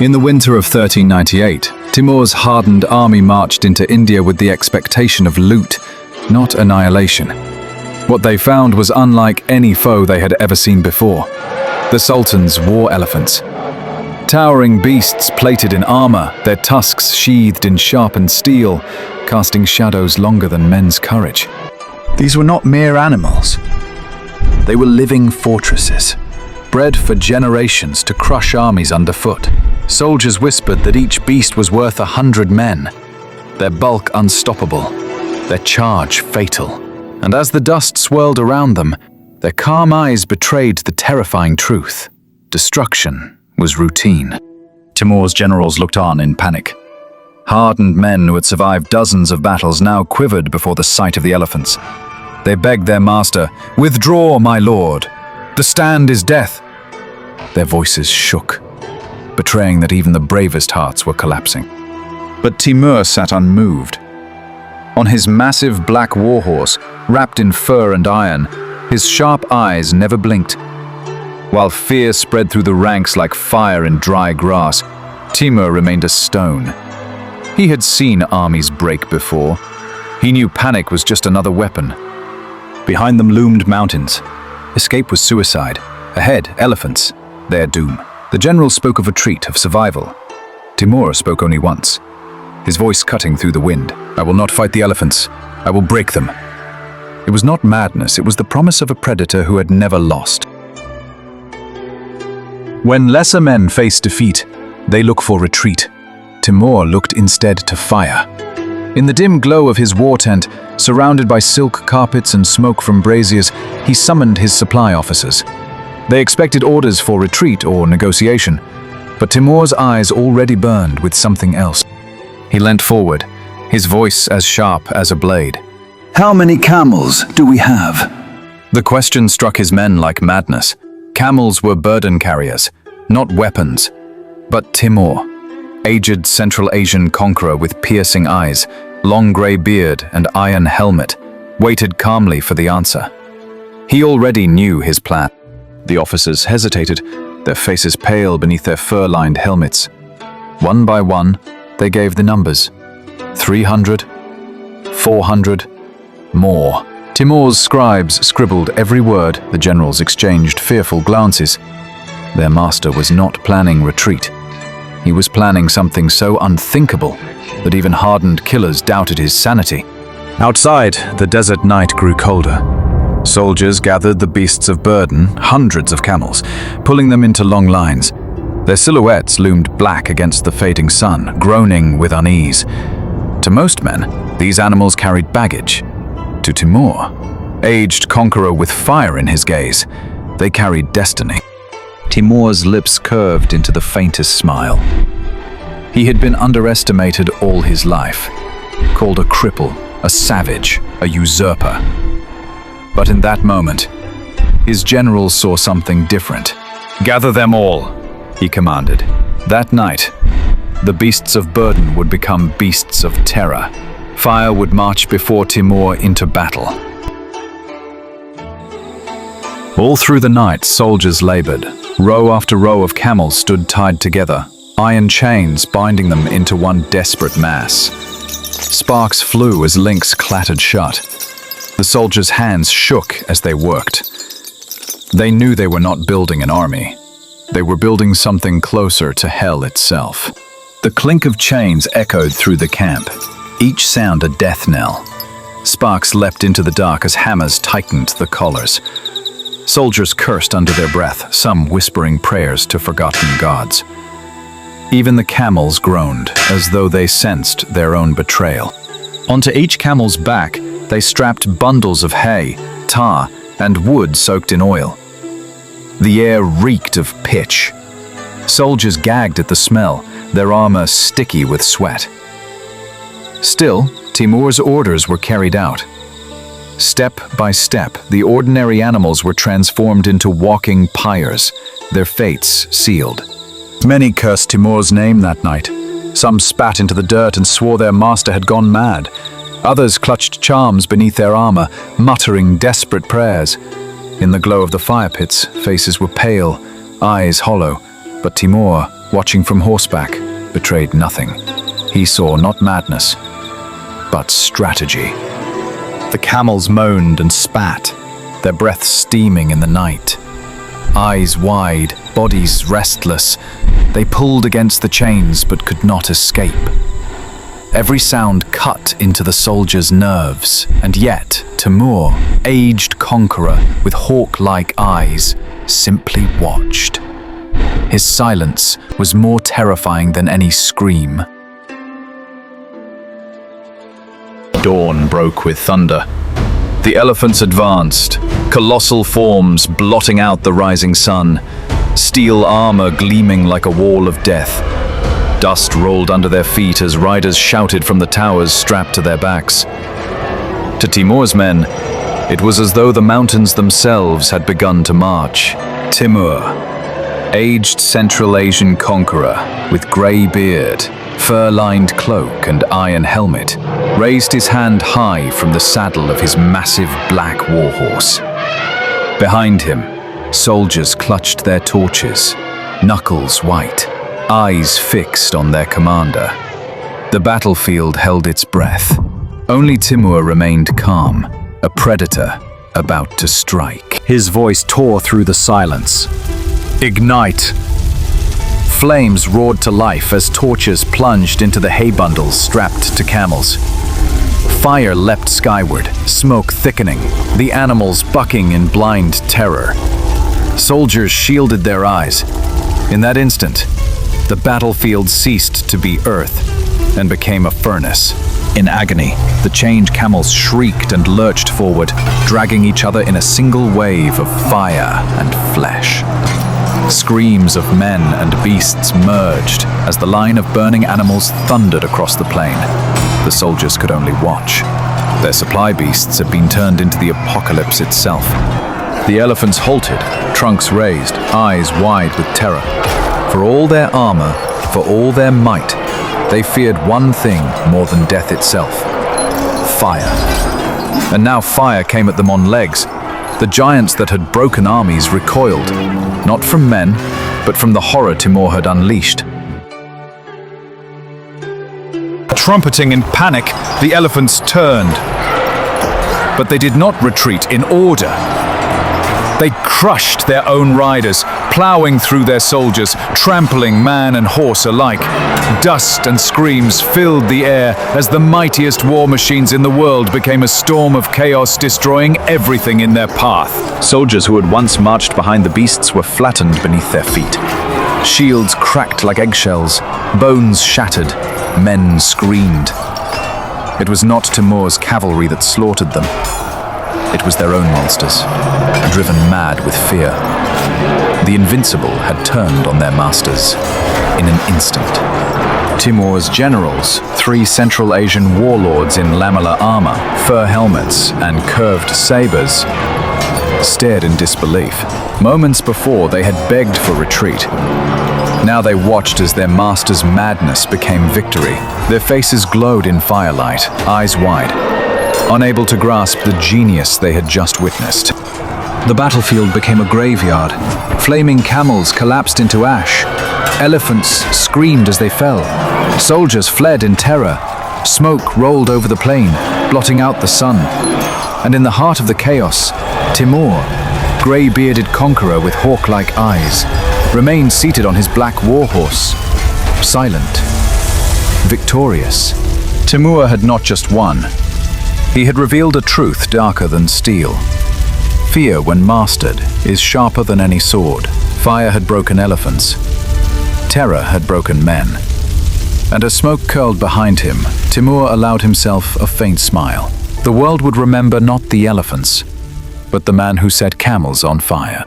In the winter of 1398, Timur's hardened army marched into India with the expectation of loot, not annihilation. What they found was unlike any foe they had ever seen before. The Sultan's war elephants. Towering beasts plated in armor, their tusks sheathed in sharpened steel, casting shadows longer than men's courage. These were not mere animals. They were living fortresses, bred for generations to crush armies underfoot. Soldiers whispered that each beast was worth 100 men, their bulk unstoppable, their charge fatal. And as the dust swirled around them, their calm eyes betrayed the terrifying truth. Destruction was routine. Timur's generals looked on in panic. Hardened men who had survived dozens of battles now quivered before the sight of the elephants. They begged their master, "Withdraw, my lord! The stand is death!" Their voices shook, betraying that even the bravest hearts were collapsing. But Timur sat unmoved. On his massive black warhorse, wrapped in fur and iron, his sharp eyes never blinked. While fear spread through the ranks like fire in dry grass, Timur remained a stone. He had seen armies break before. He knew panic was just another weapon. Behind them loomed mountains. Escape was suicide. Ahead, elephants, their doom. The general spoke of retreat, of survival. Timur spoke only once, his voice cutting through the wind. "I will not fight the elephants. I will break them." It was not madness, it was the promise of a predator who had never lost. When lesser men face defeat, they look for retreat. Timur looked instead to fire. In the dim glow of his war tent, surrounded by silk carpets and smoke from braziers, he summoned his supply officers. They expected orders for retreat or negotiation, but Timur's eyes already burned with something else. He leant forward, his voice as sharp as a blade. "How many camels do we have?" The question struck his men like madness. Camels were burden carriers, not weapons. But Timur, aged Central Asian conqueror with piercing eyes, long grey beard and iron helmet, waited calmly for the answer. He already knew his plan. The officers hesitated, their faces pale beneath their fur-lined helmets. One by one, they gave the numbers. 300, 400, more. Timur's scribes scribbled every word, the generals exchanged fearful glances. Their master was not planning retreat. He was planning something so unthinkable that even hardened killers doubted his sanity. Outside, the desert night grew colder. Soldiers gathered the beasts of burden, hundreds of camels, pulling them into long lines. Their silhouettes loomed black against the fading sun, groaning with unease. To most men, these animals carried baggage. To Timur, aged conqueror with fire in his gaze, they carried destiny. Timur's lips curved into the faintest smile. He had been underestimated all his life, called a cripple, a savage, a usurper. But in that moment, his generals saw something different. "Gather them all," he commanded. That night, the beasts of burden would become beasts of terror. Fire would march before Timur into battle. All through the night, soldiers labored. Row after row of camels stood tied together, iron chains binding them into one desperate mass. Sparks flew as links clattered shut. The soldiers' hands shook as they worked. They knew they were not building an army. They were building something closer to hell itself. The clink of chains echoed through the camp, each sound a death knell. Sparks leapt into the dark as hammers tightened the collars. Soldiers cursed under their breath, some whispering prayers to forgotten gods. Even the camels groaned, as though they sensed their own betrayal. Onto each camel's back, they strapped bundles of hay, tar, and wood soaked in oil. The air reeked of pitch. Soldiers gagged at the smell, their armor sticky with sweat. Still, Timur's orders were carried out. Step by step, the ordinary animals were transformed into walking pyres, their fates sealed. Many cursed Timur's name that night. Some spat into the dirt and swore their master had gone mad. Others clutched charms beneath their armor, muttering desperate prayers. In the glow of the fire pits, faces were pale, eyes hollow, but Timur watching from horseback, betrayed nothing. He saw not madness, but strategy. The camels moaned and spat, their breath steaming in the night. Eyes wide, bodies restless, they pulled against the chains but could not escape. Every sound cut into the soldiers' nerves, and yet Timur, aged conqueror with hawk-like eyes, simply watched. His silence was more terrifying than any scream. Dawn broke with thunder. The elephants advanced, colossal forms blotting out the rising sun, steel armor gleaming like a wall of death. Dust rolled under their feet as riders shouted from the towers strapped to their backs. To Timur's men, it was as though the mountains themselves had begun to march. Timur, aged Central Asian conqueror with grey beard, fur-lined cloak and iron helmet, raised his hand high from the saddle of his massive black warhorse. Behind him, soldiers clutched their torches, knuckles white, eyes fixed on their commander. The battlefield held its breath. Only Timur remained calm, a predator about to strike. His voice tore through the silence. Ignite! Flames roared to life as torches plunged into the hay bundles strapped to camels. Fire leapt skyward, smoke thickening, the animals bucking in blind terror. Soldiers shielded their eyes. In that instant, the battlefield ceased to be earth and became a furnace. In agony, the chained camels shrieked and lurched forward, dragging each other in a single wave of fire and flesh. Screams of men and beasts merged as the line of burning animals thundered across the plain. The soldiers could only watch. Their supply beasts had been turned into the apocalypse itself. The elephants halted, trunks raised, eyes wide with terror. For all their armor, for all their might, they feared one thing more than death itself: fire. And now fire came at them on legs. The giants that had broken armies recoiled, not from men, but from the horror Timur had unleashed. Trumpeting in panic, the elephants turned. But they did not retreat in order. They crushed their own riders, plowing through their soldiers, trampling man and horse alike. Dust and screams filled the air as the mightiest war machines in the world became a storm of chaos, destroying everything in their path. Soldiers who had once marched behind the beasts were flattened beneath their feet. Shields cracked like eggshells, bones shattered, men screamed. It was not Timur's cavalry that slaughtered them. It was their own monsters, driven mad with fear. The invincible had turned on their masters in an instant. Timur's generals, 3 Central Asian warlords in lamellar armor, fur helmets, and curved sabers, stared in disbelief. Moments before, they had begged for retreat. Now they watched as their master's madness became victory. Their faces glowed in firelight, eyes wide, unable to grasp the genius they had just witnessed. The battlefield became a graveyard. Flaming camels collapsed into ash. Elephants screamed as they fell. Soldiers fled in terror. Smoke rolled over the plain, blotting out the sun. And in the heart of the chaos, Timur, grey-bearded conqueror with hawk-like eyes, remained seated on his black warhorse, silent, victorious. Timur had not just won. He had revealed a truth darker than steel. Fear, when mastered, is sharper than any sword. Fire had broken elephants. Terror had broken men. And as smoke curled behind him, Timur allowed himself a faint smile. The world would remember not the elephants, but the man who set camels on fire.